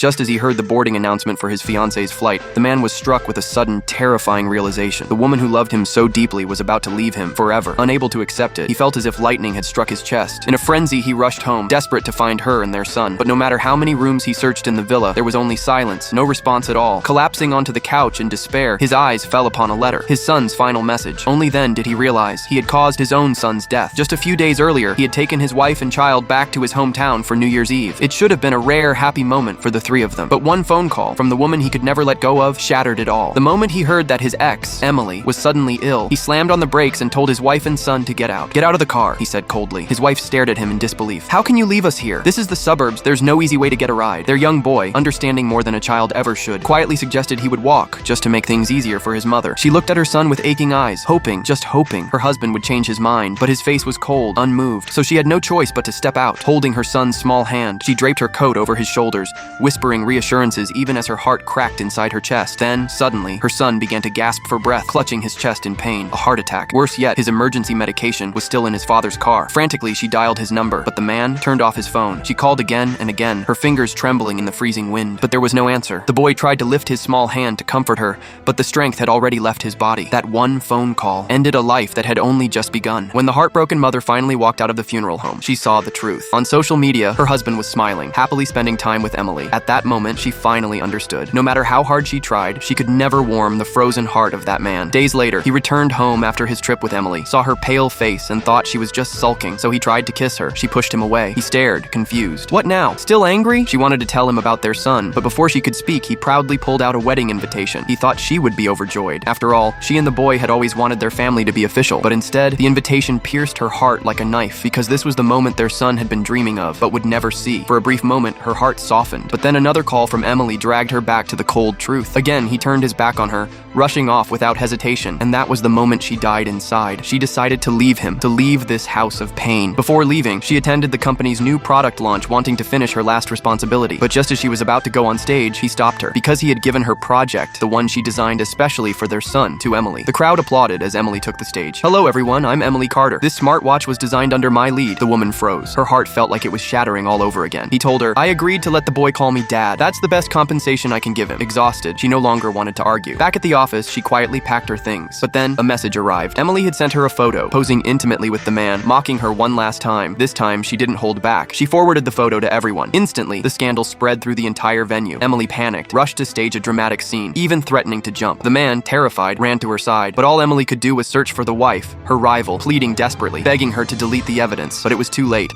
Just as he heard the boarding announcement for his fiancée's flight, the man was struck with a sudden, terrifying realization. The woman who loved him so deeply was about to leave him forever. Unable to accept it, he felt as if lightning had struck his chest. In a frenzy, he rushed home, desperate to find her and their son. But no matter how many rooms he searched in the villa, there was only silence, no response at all. Collapsing onto the couch in despair, his eyes fell upon a letter, his son's final message. Only then did he realize he had caused his own son's death. Just a few days earlier, he had taken his wife and child back to his hometown for New Year's Eve. It should have been a rare, happy moment for the three of them. But one phone call from the woman he could never let go of shattered it all. The moment he heard that his ex, Emily, was suddenly ill, he slammed on the brakes and told his wife and son to get out. "Get out of the car," he said coldly. His wife stared at him in disbelief. "How can you leave us here? This is the suburbs. There's no easy way to get a ride." Their young boy, understanding more than a child ever should, quietly suggested he would walk, just to make things easier for his mother. She looked at her son with aching eyes, hoping, just hoping, her husband would change his mind, but his face was cold, unmoved, so she had no choice but to step out. Holding her son's small hand, she draped her coat over his shoulders, whispering reassurances even as her heart cracked inside her chest. Then, suddenly, her son began to gasp for breath, clutching his chest in pain. A heart attack. Worse yet, his emergency medication was still in his father's car. Frantically, she dialed his number, but the man turned off his phone. She called again and again, her fingers trembling in the freezing wind, but there was no answer. The boy tried to lift his small hand to comfort her, but the strength had already left his body. That one phone call ended a life that had only just begun. When the heartbroken mother finally walked out of the funeral home, she saw the truth. On social media, her husband was smiling, happily spending time with Emily. At that moment, she finally understood. No matter how hard she tried, she could never warm the frozen heart of that man. Days later, he returned home after his trip with Emily, saw her pale face and thought she was just sulking, so he tried to kiss her. She pushed him away. He stared, confused. "What now? Still angry?" She wanted to tell him about their son, but before she could speak, he proudly pulled out a wedding invitation. He thought she would be overjoyed. After all, she and the boy had always wanted their family to be official, but instead, the invitation pierced her heart like a knife, because this was the moment their son had been dreaming of, but would never see. For a brief moment, her heart softened, but then another call from Emily dragged her back to the cold truth. Again, he turned his back on her, rushing off without hesitation, and that was the moment she died inside. She decided to leave him, to leave this house of pain. Before leaving, she attended the company's new product launch, wanting to finish her last responsibility. But just as she was about to go on stage, he stopped her, because he had given her project, the one she designed especially for their son, to Emily. The crowd applauded as Emily took the stage. "Hello everyone, I'm Emily Carter. This smartwatch was designed under my lead." The woman froze. Her heart felt like it was shattering all over again. He told her, "I agreed to let the boy call me Dad. That's the best compensation I can give him." Exhausted, she no longer wanted to argue. Back at the office, she quietly packed her things. But then, a message arrived. Emily had sent her a photo, posing intimately with the man, mocking her one last time. This time, she didn't hold back. She forwarded the photo to everyone. Instantly, the scandal spread through the entire venue. Emily panicked, rushed to stage a dramatic scene, even threatening to jump. The man, terrified, ran to her side, but all Emily could do was search for the wife, her rival, pleading desperately, begging her to delete the evidence. But it was too late.